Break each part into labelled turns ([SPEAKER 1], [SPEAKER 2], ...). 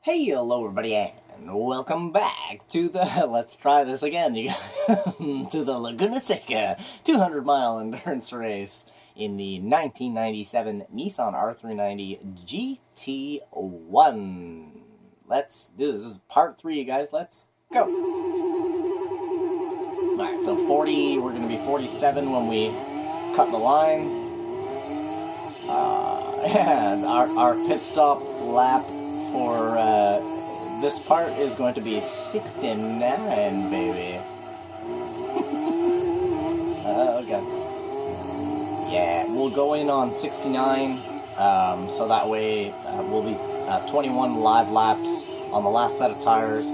[SPEAKER 1] Hey, hello everybody, and welcome back to the, let's try this again, to the Laguna Seca 200-mile endurance race in the 1997 Nissan R390 GT1. Let's do this. This is part 3, you guys. Let's go. Alright, so 40, we're going to be 47 when we cut the line. And our pit stop lap for this part is going to be 69, baby. Oh, God. Yeah, we'll go in on 69, so that way we'll be 21 live laps on the last set of tires,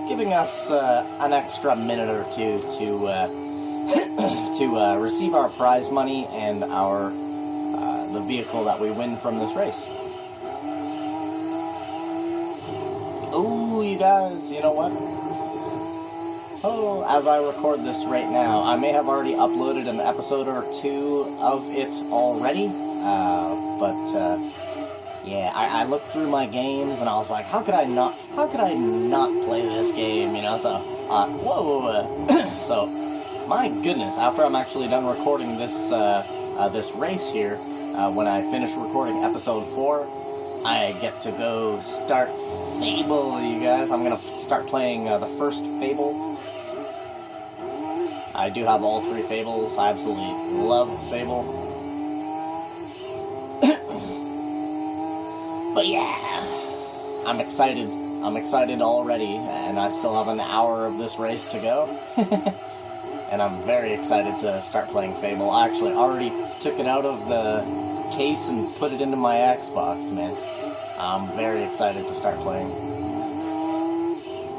[SPEAKER 1] giving us an extra minute or two to receive our prize money and our the vehicle that we win from this race. Oh, you guys, you know what? Oh, as I record this right now, I may have already uploaded an episode or two of it already, yeah, I looked through my games and I was like, how could I not play this game, you know? So, so, my goodness, after I'm actually done recording this this race here, when I finish recording episode 4, I get to go start Fable, you guys. I'm going to start playing the first Fable. I do have all 3 Fables. I absolutely love Fable. But yeah, I'm excited. I'm excited already, and I still have an hour of this race to go. And I'm very excited to start playing Fable. I actually already took it out of the case and put it into my Xbox, man. I'm very excited to start playing.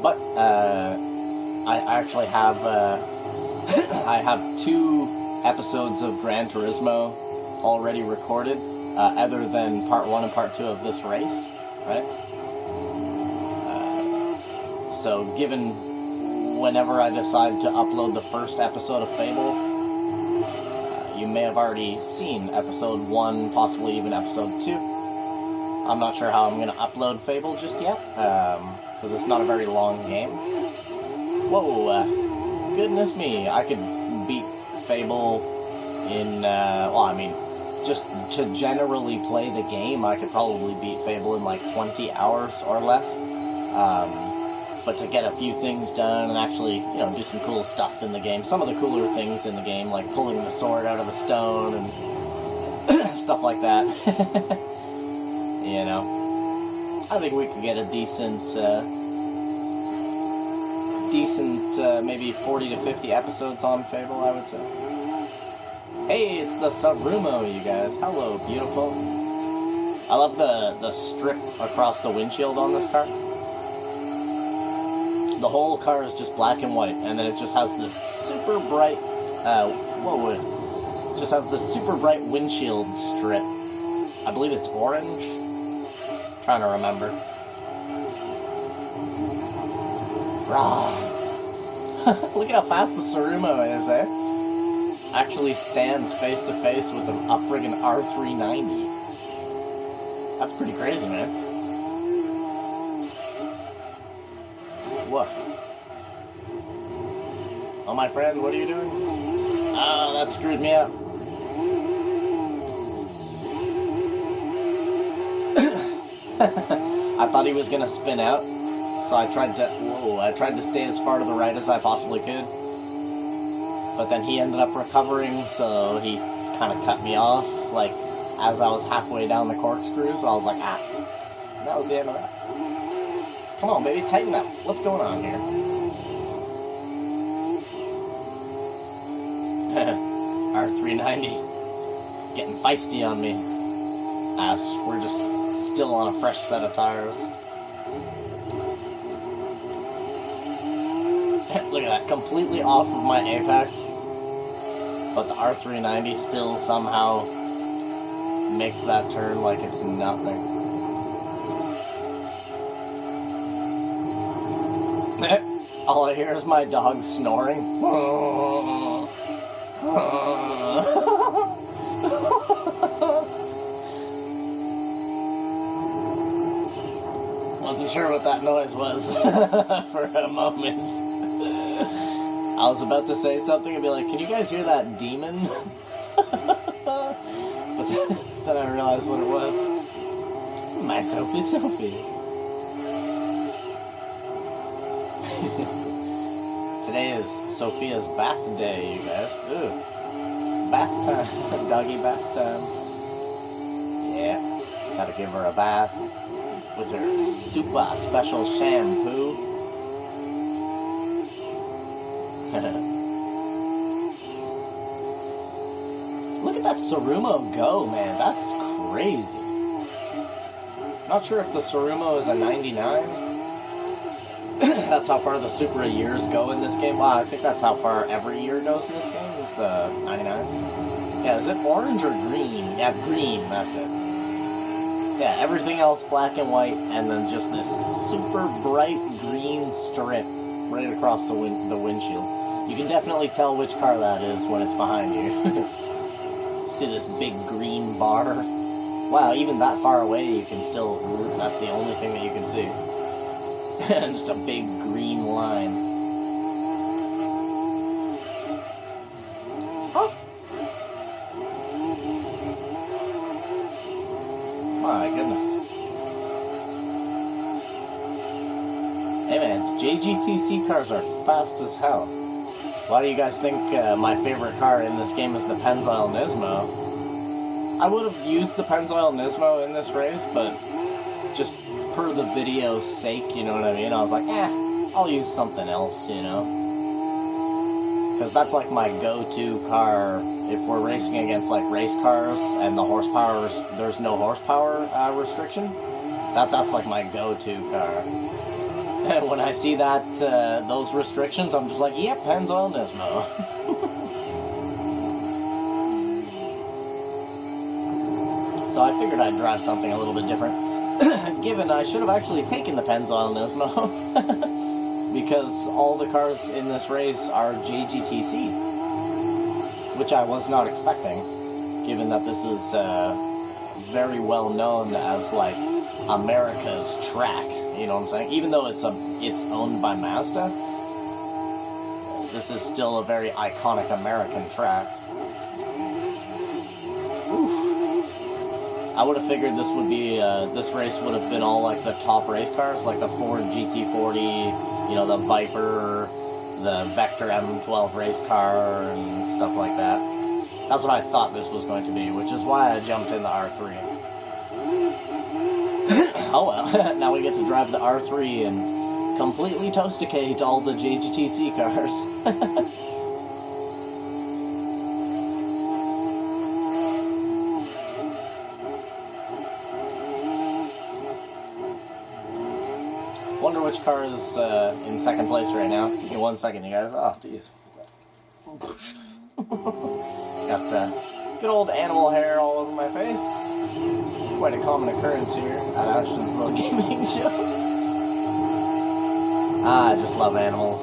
[SPEAKER 1] But I actually have I have 2 episodes of Gran Turismo already recorded, other than part 1 and part 2 of this race, right? So given whenever I decide to upload the first episode of Fable, you may have already seen episode 1, possibly even episode 2. I'm not sure how I'm going to upload Fable just yet, because it's not a very long game. Whoa, goodness me, I could beat Fable in, just to generally play the game, I could probably beat Fable in like 20 hours or less. But to get a few things done and actually, you know, do some cool stuff in the game. Some of the cooler things in the game, like pulling the sword out of the stone and stuff like that. You know, I think we could get a decent, maybe 40 to 50 episodes on Fable, I would say. Hey, it's the Turismo, you guys. Hello, beautiful. I love the strip across the windshield on this car. The whole car is just black and white, and then it just has this super bright, just has this super bright windshield strip. I believe it's orange. Trying to remember. Rah. Look at how fast the Turismo is, eh? Actually stands face to face with a friggin' R390. That's pretty crazy, man. What? Oh, my friend, what are you doing? Ah, that screwed me up. I thought he was gonna spin out, so I tried to stay as far to the right as I possibly could. But then he ended up recovering, so he kind of cut me off, like, as I was halfway down the corkscrew, so I was like, ah. And that was the end of that. Come on, baby, tighten up. What's going on here? R390. Getting feisty on me. As we're just still on a fresh set of tires. Look at that, completely off of my apex. But the R390 still somehow makes that turn like it's nothing. All I hear is my dog snoring. Wasn't sure what that noise was for a moment. I was about to say something and be like, can you guys hear that demon? But then I realized what it was. My Sophie. Today is Sophia's bath day, you guys. Ooh. Bath time. Doggy bath time. Yeah. Gotta give her a bath with her super special shampoo. Look at that Tsurumo go, man. That's crazy. Not sure if the Tsurumo is a 99. That's how far the Supra years go in this game. Wow, I think that's how far every year goes in this game, is the 99s. Yeah, is it orange or green? Yeah, it's green, that's it. Yeah, everything else black and white, and then just this super bright green strip right across the windshield. You can definitely tell which car that is when it's behind you. See this big green bar? Wow, even that far away you can still... That's the only thing that you can see. Just a big green line. Oh! My goodness. Hey man, JGTC cars are fast as hell. Why do you guys think my favorite car in this game is the Pennzoil Nismo? I would have used the Pennzoil Nismo in this race, but just per the video's sake, you know what I mean? I was like, I'll use something else, you know? Because that's like my go-to car if we're racing against like race cars and the horsepower, there's no horsepower restriction. That's like my go-to car. And when I see that, those restrictions, I'm just like, yep, Pennzoil Nismo. So I figured I'd drive something a little bit different. Given I should have actually taken the Pennzoil Nismo. Because all the cars in this race are JGTC. Which I was not expecting. Given that this is very well known as, like, America's track. You know what I'm saying? Even though it's owned by Mazda, this is still a very iconic American track. Oof. I would have figured this would be this race would have been all like the top race cars, like the Ford GT40, you know, the Viper, the Vector M12 race car, and stuff like that. That's what I thought this was going to be, which is why I jumped in the R3. Oh well, now we get to drive the R3 and completely toasticate all the JGTC cars. Wonder which car is in second place right now. Give me 1 second, you guys. Oh, jeez. Got good old animal hair all over my face. Quite a common occurrence here at Ashton's little gaming show. I just love animals.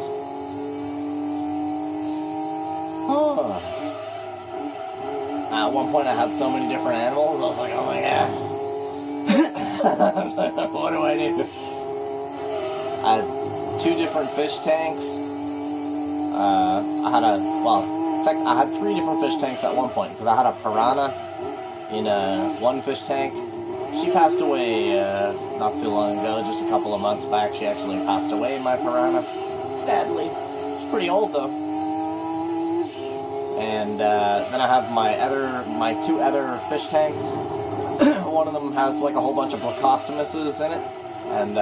[SPEAKER 1] Huh. At one point I had so many different animals, I was like, oh my god. What do I do? I had 2 different fish tanks. I had 3 different fish tanks at one point, because I had a piranha in one fish tank. She passed away not too long ago, just a couple of months back. She actually passed away, my piranha. Sadly. She's pretty old though. And then I have my 2 other fish tanks. One of them has like a whole bunch of Blacostomuses in it, and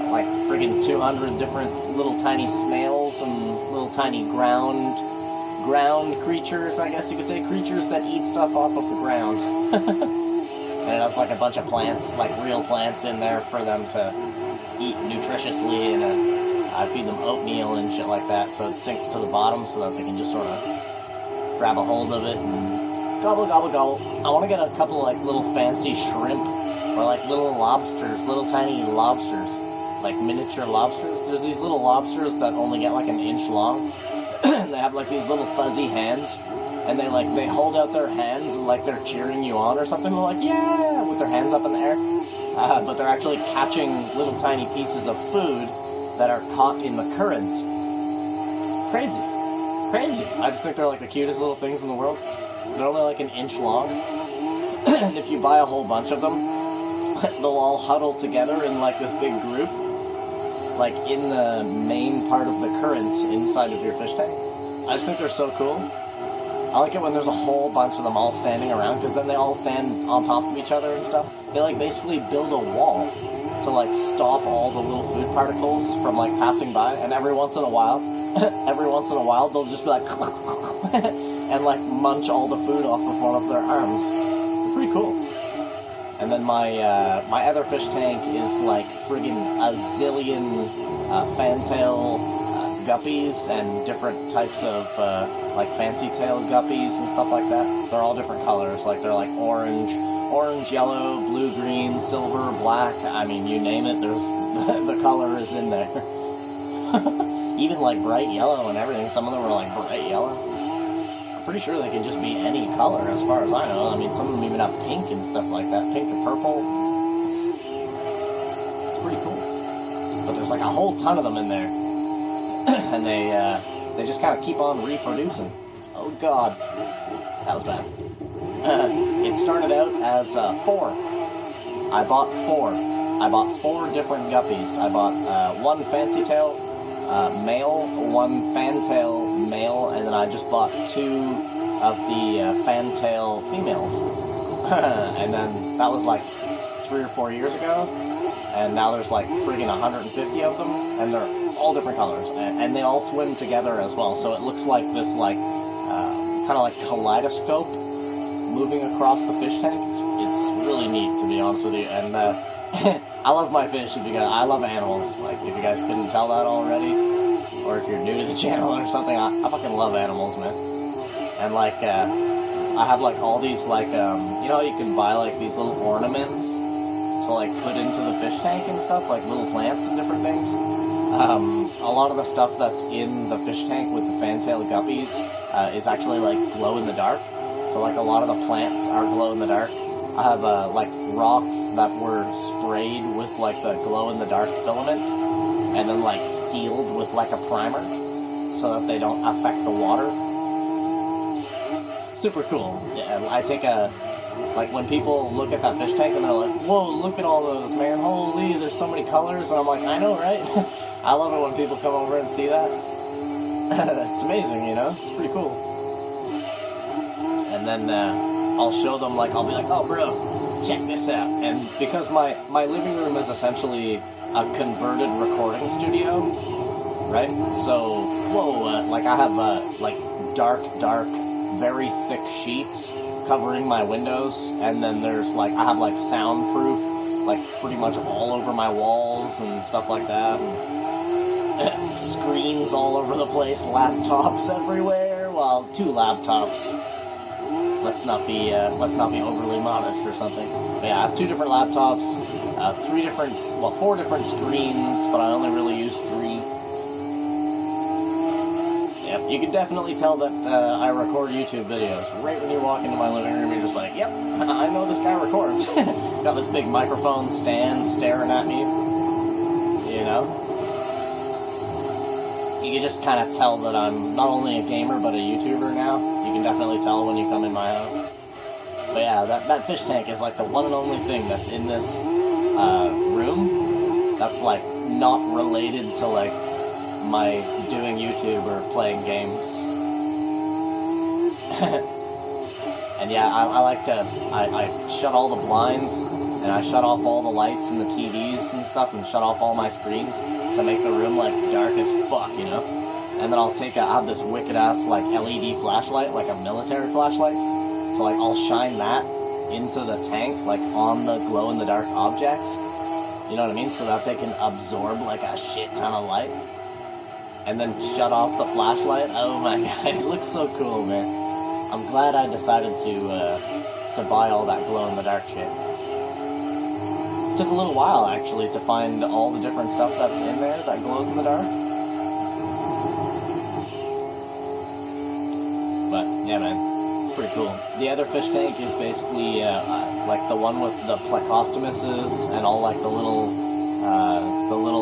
[SPEAKER 1] like friggin' 200 different little tiny snails and little tiny ground creatures, I guess you could say, creatures that eat stuff off of the ground. And it has like a bunch of plants, like real plants in there for them to eat nutritiously, and I feed them oatmeal and shit like that, so it sinks to the bottom so that they can just sort of grab a hold of it and gobble, gobble, gobble. I want to get a couple like little fancy shrimp, or like little lobsters, little tiny lobsters, like miniature lobsters. There's these little lobsters that only get like an inch long, and they have like these little fuzzy hands. And they hold out their hands like they're cheering you on or something. They're like, yeah, with their hands up in the air. but they're actually catching little tiny pieces of food that are caught in the current. Crazy. Crazy. I just think they're like the cutest little things in the world. They're only like an inch long. And if you buy a whole bunch of them, they'll all huddle together in like this big group, like in the main part of the current inside of your fish tank. I just think they're so cool. I like it when there's a whole bunch of them all standing around, because then they all stand on top of each other and stuff. They like basically build a wall to like stop all the little food particles from like passing by, and every once in a while they'll just be like and like munch all the food off of one of their arms. It's pretty cool. And then my other fish tank is like friggin' a zillion fantail guppies and different types of like fancy tail guppies and stuff like that. They're all different colors. Like they're like orange, yellow, blue, green, silver, black. I mean, you name it. There's the color is in there. Even like bright yellow and everything. Some of them are like bright yellow. I'm pretty sure they can just be any color as far as I know. I mean, some of them even have pink and stuff like that. Pink or purple. It's pretty cool. But there's like a whole ton of them in there. And they just kind of keep on reproducing. Oh god. That was bad. It started out as 4. I bought 4. I bought 4 different guppies. I bought one fancy tail male, one fantail male, and then I just bought 2 of the fantail females. And then that was like 3 or 4 years ago. And now there's like friggin' 150 of them, and they're all different colors, and they all swim together as well. So it looks like this like kind of like kaleidoscope moving across the fish tank. It's really neat, to be honest with you. And I love my fish. I love animals. Like if you guys couldn't tell that already, or if you're new to the channel or something, I fucking love animals, man. And like I have like all these like you know, you can buy like these little ornaments to like put into the fish tank and stuff, like little plants and different things. A lot of the stuff that's in the fish tank with the fantail guppies is actually like glow in the dark. So like a lot of the plants are glow in the dark. I have like rocks that were sprayed with like the glow in the dark filament, and then like sealed with like a primer so that they don't affect the water. It's super cool. Yeah, I take like when people look at that fish tank and they're like, whoa, look at all those, man, holy, there's so many colors, and I'm like, I know, right? I love it when people come over and see that. It's amazing, you know, it's pretty cool. And then I'll show them, like, I'll be like, oh bro, check this out. And because my living room is essentially a converted recording studio, right? So, whoa, like I have like dark, very thick sheets covering my windows, and then there's like, I have like soundproof, like pretty much all over my walls and stuff like that, and screens all over the place, laptops everywhere, well, 2 laptops, let's not be overly modest or something, but yeah, I have 2 different laptops, 4 different screens, but I only really use 3. Yep, you can definitely tell that I record YouTube videos. Right when you walk into my living room, you're just like, yep, I know this guy records. Got this big microphone stand staring at me, you know? You can just kind of tell that I'm not only a gamer, but a YouTuber now. You can definitely tell when you come in my house. But yeah, that fish tank is like the one and only thing that's in this room that's like not related to like my doing YouTube or playing games. And yeah, I like to, I shut all the blinds, and I shut off all the lights and the TVs and stuff, and shut off all my screens to make the room like dark as fuck, you know? And then I have this wicked ass like LED flashlight, like a military flashlight, so like I'll shine that into the tank, like on the glow in the dark objects, you know what I mean? So that they can absorb like a shit ton of light. And then shut off the flashlight. Oh my god, it looks so cool, man. I'm glad I decided to buy all that glow-in-the-dark shit. It took a little while, actually, to find all the different stuff that's in there that glows in the dark. But, yeah, man. pretty cool. The other fish tank is basically like the one with the plecostomuses and all like the little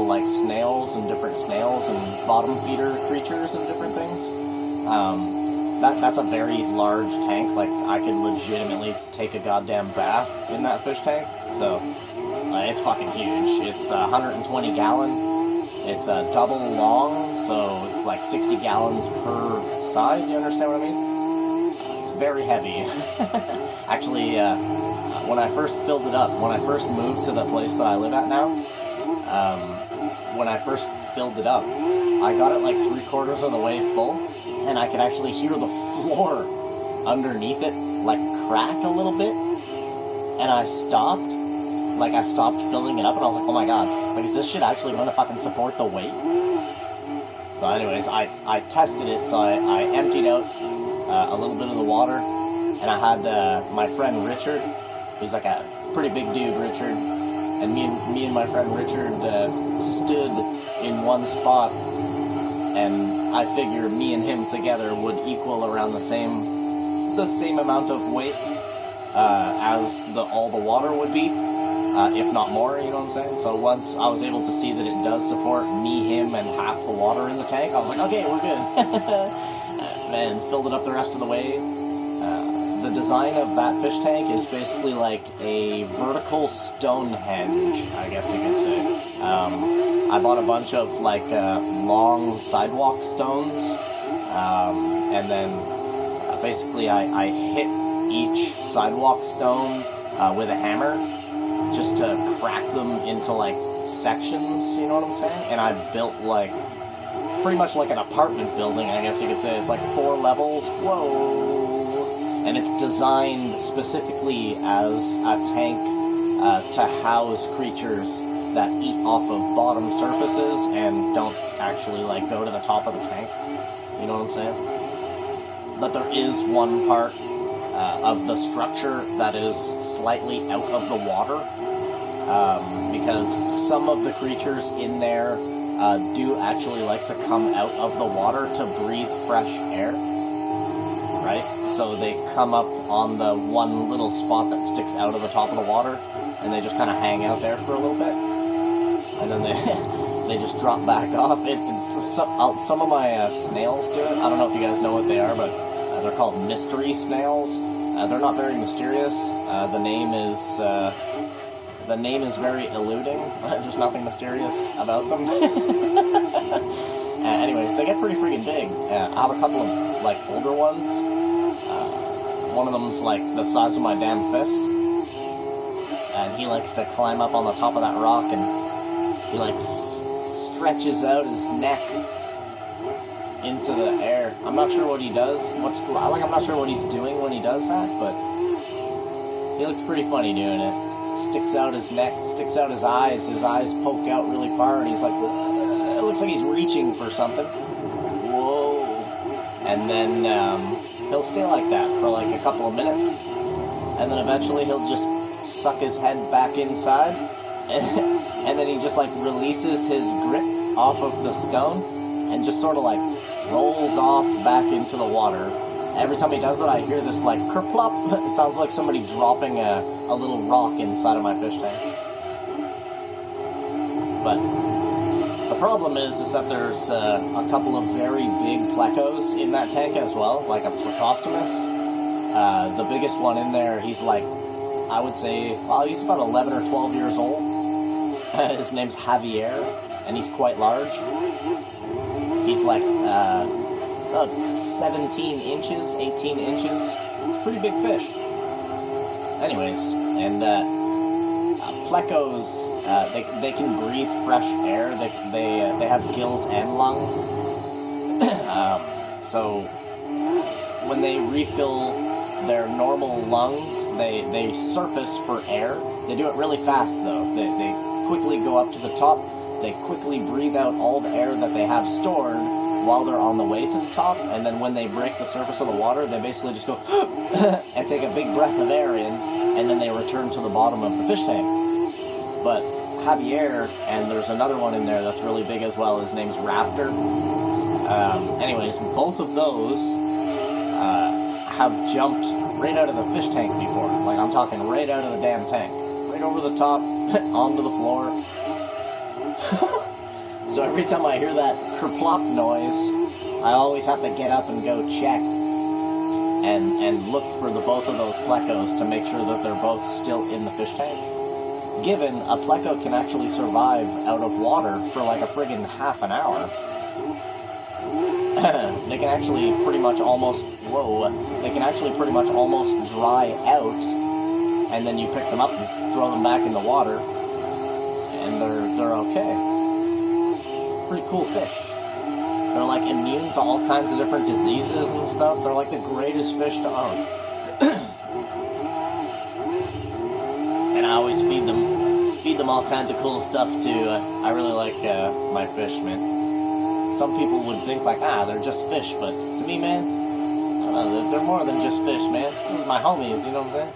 [SPEAKER 1] like snails and different snails and bottom feeder creatures and different things. That's a very large tank. Like, I could legitimately take a goddamn bath in that fish tank. So it's fucking huge. It's 120 gallon. It's a double long, so it's like 60 gallons per side. You understand what I mean? It's very heavy. Actually, when I first filled it up, when I first moved to the place that I live at now, when I first filled it up, I got it like 3/4 of the way full, and I could actually hear the floor underneath it like crack a little bit, and I stopped filling it up, and I was like, oh my god, like, is this shit actually going to fucking support the weight? So anyways, I tested it, so I emptied out a little bit of the water, and I had my friend Richard, he's like a pretty big dude, Richard, and me and my friend Richard stood in one spot, and I figure me and him together would equal around the same amount of weight as all the water would be, if not more, you know what I'm saying? So once I was able to see that it does support me, him, and half the water in the tank, I was like, okay, we're good. And filled it up the rest of the way. The design of that fish tank is basically like a vertical Stonehenge, I guess you could say. I bought a bunch of like long sidewalk stones, and then basically I hit each sidewalk stone with a hammer just to crack them into like sections, you know what I'm saying? And I built like pretty much like an apartment building, I guess you could say. It's like 4 levels. Whoa! And it's designed specifically as a tank to house creatures that eat off of bottom surfaces and don't actually like go to the top of the tank. You know what I'm saying? But there is one part of the structure that is slightly out of the water, because some of the creatures in there do actually like to come out of the water to breathe fresh air, right? So they come up on the one little spot that sticks out of the top of the water, and they just kind of hang out there for a little bit, and then they just drop back off. Some of my snails do it. I don't know if you guys know what they are, but they're called mystery snails. They're not very mysterious. The name is very eluding. There's nothing mysterious about them. Anyways, they get pretty freaking big. I have a couple of like older ones. One of them's like the size of my damn fist, and he likes to climb up on the top of that rock, and he like stretches out his neck into the air. I'm not sure what he does. I'm not sure what he's doing when he does that, but he looks pretty funny doing it. Sticks out his neck, sticks out his eyes poke out really far, and he's like, it looks like he's reaching for something. Whoa. And then he'll stay like that for like a couple of minutes, and then eventually he'll just suck his head back inside, and then he just like releases his grip off of the stone, and just sort of like rolls off back into the water. Every time he does it, I hear this like kerplop. It sounds like somebody dropping a little rock inside of my fish tank. But the problem is that there's a couple of very big plecos in that tank as well, like a plecostomus. The biggest one in there, he's like, I would say, well, he's about 11 or 12 years old. His name's Javier, and he's quite large. He's like 17 inches, 18 inches. Pretty big fish. Anyways, and plecos, they can breathe fresh air. They have gills and lungs. So when they refill their normal lungs, they surface for air. They do it really fast though. They quickly go up to the top. They quickly breathe out all the air that they have stored while they're on the way to the top, and then when they break the surface of the water, they basically just go and take a big breath of air in, and then they return to the bottom of the fish tank. But Javier, and there's another one in there that's really big as well, his name's Raptor. Anyways, both of those have jumped right out of the fish tank before. Like, I'm talking right out of the damn tank. Right over the top, onto the floor. So every time I hear that kerplop noise, I always have to get up and go check and look for the both of those plecos to make sure that they're both still in the fish tank. Given a pleco can actually survive out of water for like a friggin' half an hour. They can actually pretty much almost, they can actually pretty much almost dry out, and then you pick them up and throw them back in the water, and they're okay. Pretty cool fish. They're like immune to all kinds of different diseases and stuff. They're like the greatest fish to own. And I always feed them all kinds of cool stuff too. I really like my fish, man. Some people would think like, they're just fish, but to me, man, they're more than just fish, man. They're my homies, you know what I'm saying?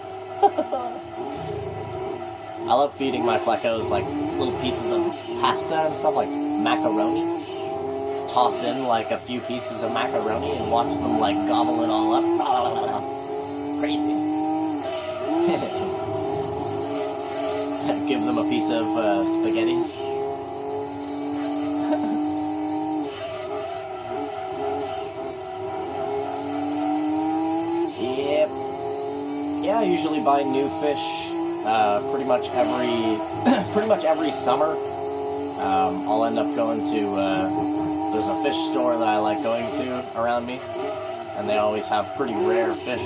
[SPEAKER 1] I love feeding my plecos like little pieces of pasta and stuff, like macaroni. Toss in like a few pieces of macaroni and watch them like gobble it all up. Crazy. Give them a piece of spaghetti. Yep. Yeah, I usually buy new fish pretty much every summer. I'll end up going to there's a fish store that I like going to around me, and they always have pretty rare fish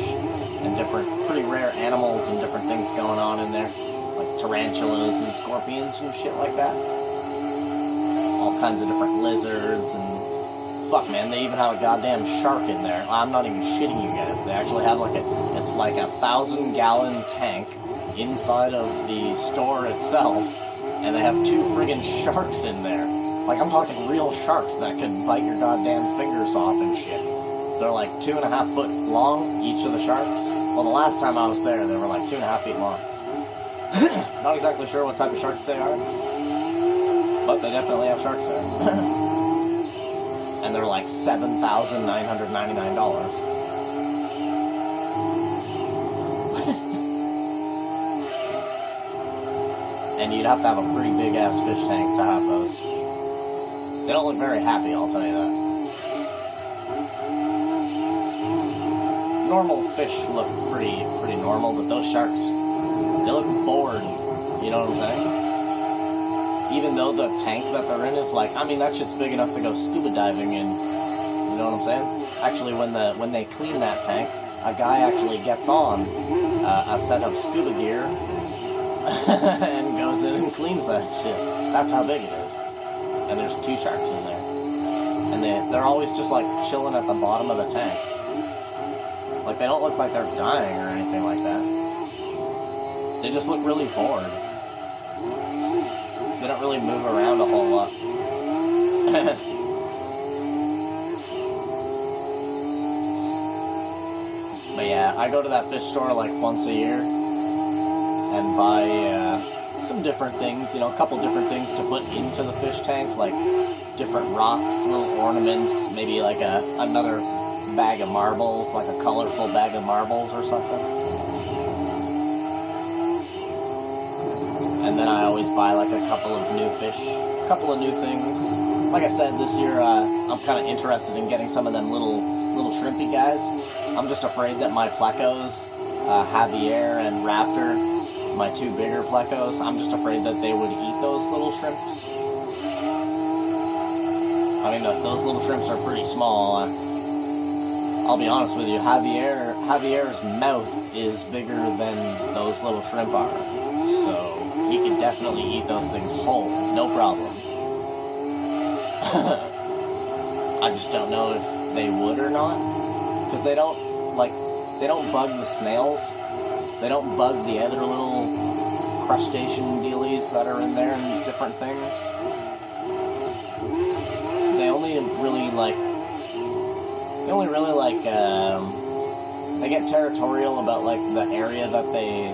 [SPEAKER 1] and pretty rare animals and different things going on in there, like tarantulas and scorpions and shit like that. All kinds of different lizards and fuck, man, they even have a goddamn shark in there. I'm not even shitting you guys. They actually have it's like a 1,000-gallon tank inside of the store itself, and they have 2 friggin' sharks in there. Like, I'm talking real sharks that could bite your goddamn fingers off and shit. They're like 2.5 foot long, each of the sharks. Well, the last time I was there, they were like 2.5 feet long. Not exactly sure what type of sharks they are, but they definitely have sharks there. And they're like $7,999. And you'd have to have a pretty big-ass fish tank to have those. They don't look very happy, I'll tell you that. Normal fish look pretty normal, but those sharks, they look bored, you know what I'm saying? Even though the tank that they're in is like, I mean, that shit's big enough to go scuba diving in, you know what I'm saying? Actually, when they clean that tank, a guy actually gets on a set of scuba gear and goes in and cleans that shit. That's how big it is. And there's 2 sharks in there. And they're always just like chilling at the bottom of the tank. Like, they don't look like they're dying or anything like that. They just look really bored. They don't really move around a whole lot. But yeah, I go to that fish store like once a year and buy some different things, a couple different things to put into the fish tanks, like different rocks, little ornaments, maybe like another bag of marbles, like a colorful bag of marbles or something. And then I always buy like a couple of new fish, a couple of new things. Like I said, this year I'm kind of interested in getting some of them little shrimpy guys. I'm just afraid that my plecos, Javier and Raptor, my 2 bigger plecos, I'm just afraid that they would eat those little shrimps. I mean, those little shrimps are pretty small. I'll be honest with you, Javier's mouth is bigger than those little shrimp are. So, he can definitely eat those things whole, no problem. I just don't know if they would or not. Because they don't bug the snails. They don't bug the other little crustacean dealies that are in there and different things. They only really they get territorial about like the area that they,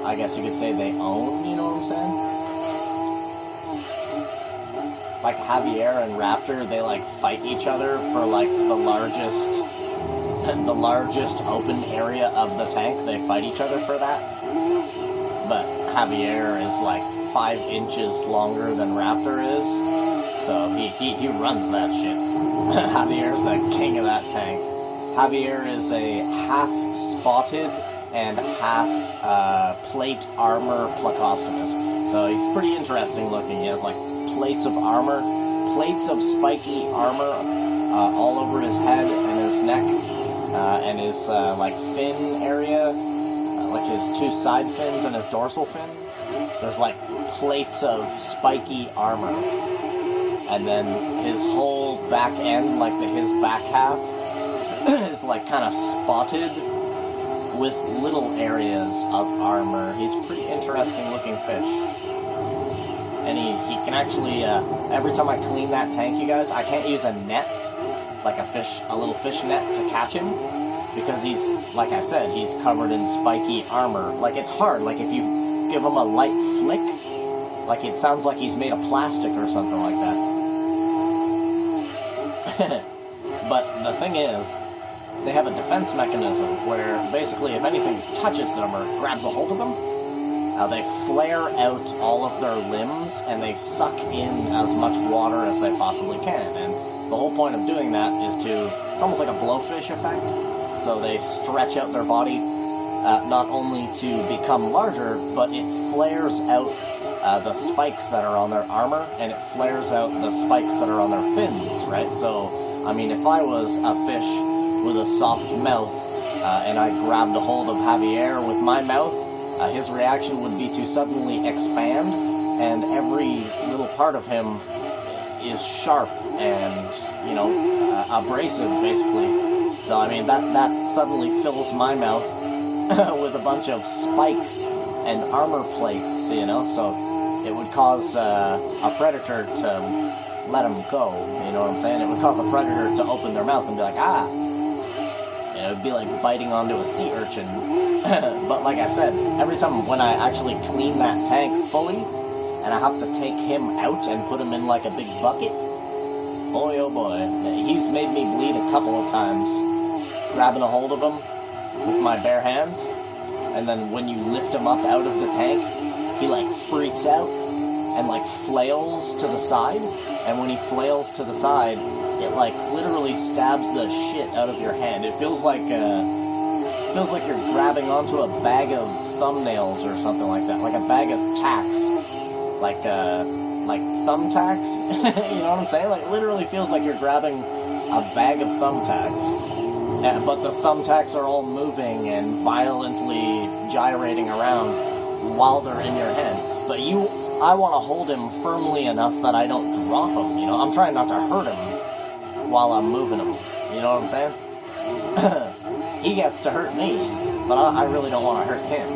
[SPEAKER 1] I guess you could say, they own, you know what I'm saying? Like Javier and Raptor, they like fight each other for like the largest the largest open area of the tank. They fight each other for that. But Javier is like 5 inches longer than Raptor is, so he runs that shit. Javier's the king of that tank. Javier is a half spotted and half plate armor Plecostomus. So he's pretty interesting looking. He has like plates of armor, plates of spiky armor all over his head and his neck, and his like fin area. Like his 2 side fins and his dorsal fin, there's like plates of spiky armor. And then his whole back end, like his back half, is like kind of spotted with little areas of armor. He's a pretty interesting looking fish. And he can actually, every time I clean that tank, you guys, I can't use a net, like a little fish net to catch him. Because he's, like I said, he's covered in spiky armor. Like, it's hard. Like, if you give him a light flick, like, it sounds like he's made of plastic or something like that. But the thing is, they have a defense mechanism where, basically, if anything touches them or grabs a hold of them, they flare out all of their limbs, and they suck in as much water as they possibly can. And the whole point of doing that is it's almost like a blowfish effect. So they stretch out their body, not only to become larger, but it flares out the spikes that are on their armor, and it flares out the spikes that are on their fins, right? So, I mean, if I was a fish with a soft mouth, and I grabbed a hold of Javier with my mouth, his reaction would be to suddenly expand, and every little part of him is sharp and, abrasive, basically. So, I mean, that suddenly fills my mouth with a bunch of spikes and armor plates, so it would cause a predator to let him go, you know what I'm saying? It would cause a predator to open their mouth and be like, it would be like biting onto a sea urchin. But like I said, every time when I actually clean that tank fully, and I have to take him out and put him in like a big bucket, boy oh boy, he's made me bleed a couple of times. Grabbing a hold of him with my bare hands, and then when you lift him up out of the tank, he like freaks out and like flails to the side, and when he flails to the side, it like literally stabs the shit out of your hand. It feels like you're grabbing onto a bag of thumbnails or something like that, like a bag of tacks, like thumbtacks. You know what I'm saying? Like, literally feels like you're grabbing a bag of thumbtacks. But the thumbtacks are all moving and violently gyrating around while they're in your hand. But I want to hold him firmly enough that I don't drop him, I'm trying not to hurt him while I'm moving him, you know what I'm saying? He gets to hurt me, but I really don't want to hurt him.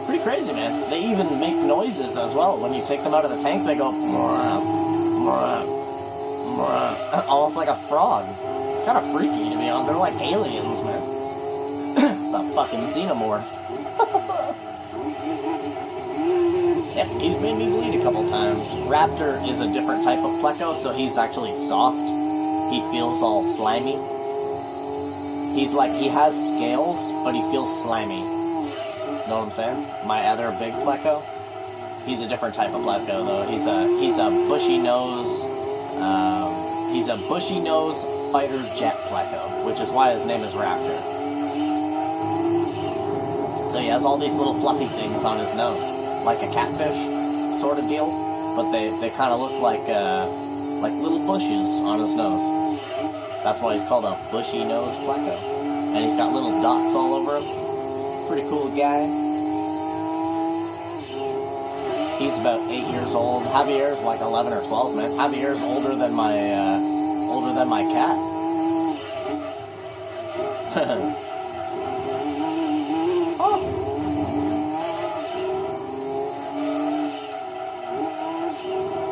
[SPEAKER 1] Pretty crazy, man. They even make noises as well. When you take them out of the tank, they go, almost like a frog. Kind of freaky, to be honest. They're like aliens, man. The fucking xenomorph. Yeah, he's made me bleed a couple times. Raptor is a different type of pleco, so he's actually soft. He feels all slimy. He has scales, but he feels slimy. Know what I'm saying? My other big pleco, he's a different type of pleco, though. He's a bushy nose. He's a bushy nose fighter jet pleco, which is why his name is Raptor. So he has all these little fluffy things on his nose, like a catfish sort of deal, but they kind of look like little bushes on his nose. That's why he's called a bushy nose pleco. And he's got little dots all over him. Pretty cool guy. He's about 8 years old. Javier's like 11 or 12, man. Javier's older than my cat. Oh.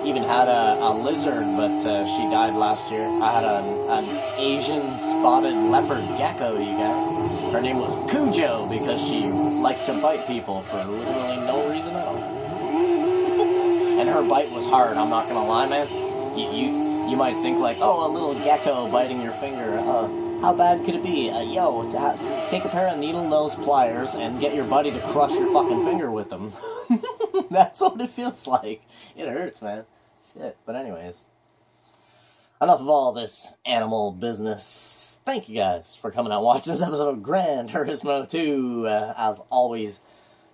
[SPEAKER 1] Even had a lizard, but she died last year. I had an Asian spotted leopard gecko, you guys. Her name was Cujo because she liked to bite people for literally no reason at all. And her bite was hard, I'm not gonna lie, man. You might think like, oh, a little gecko biting your finger. How bad could it be? Take a pair of needle-nose pliers and get your buddy to crush your fucking finger with them. That's what it feels like. It hurts, man. Shit. But anyways, enough of all this animal business. Thank you guys for coming out and watching this episode of Gran Turismo 2. As always,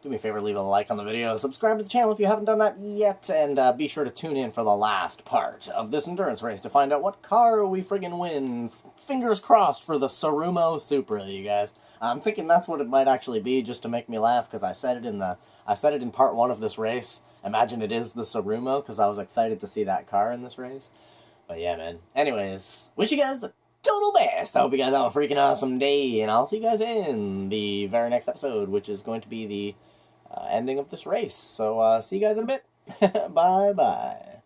[SPEAKER 1] do me a favor, leave a like on the video, subscribe to the channel if you haven't done that yet, and be sure to tune in for the last part of this endurance race to find out what car we friggin' win. Fingers crossed for the Turismo Supra, you guys. I'm thinking that's what it might actually be, just to make me laugh, because I said it in part 1 of this race. Imagine it is the Turismo, because I was excited to see that car in this race. But yeah, man. Anyways, wish you guys the total best. I hope you guys have a freaking awesome day, and I'll see you guys in the very next episode, which is going to be the ending of this race. So, see you guys in a bit. Bye-bye.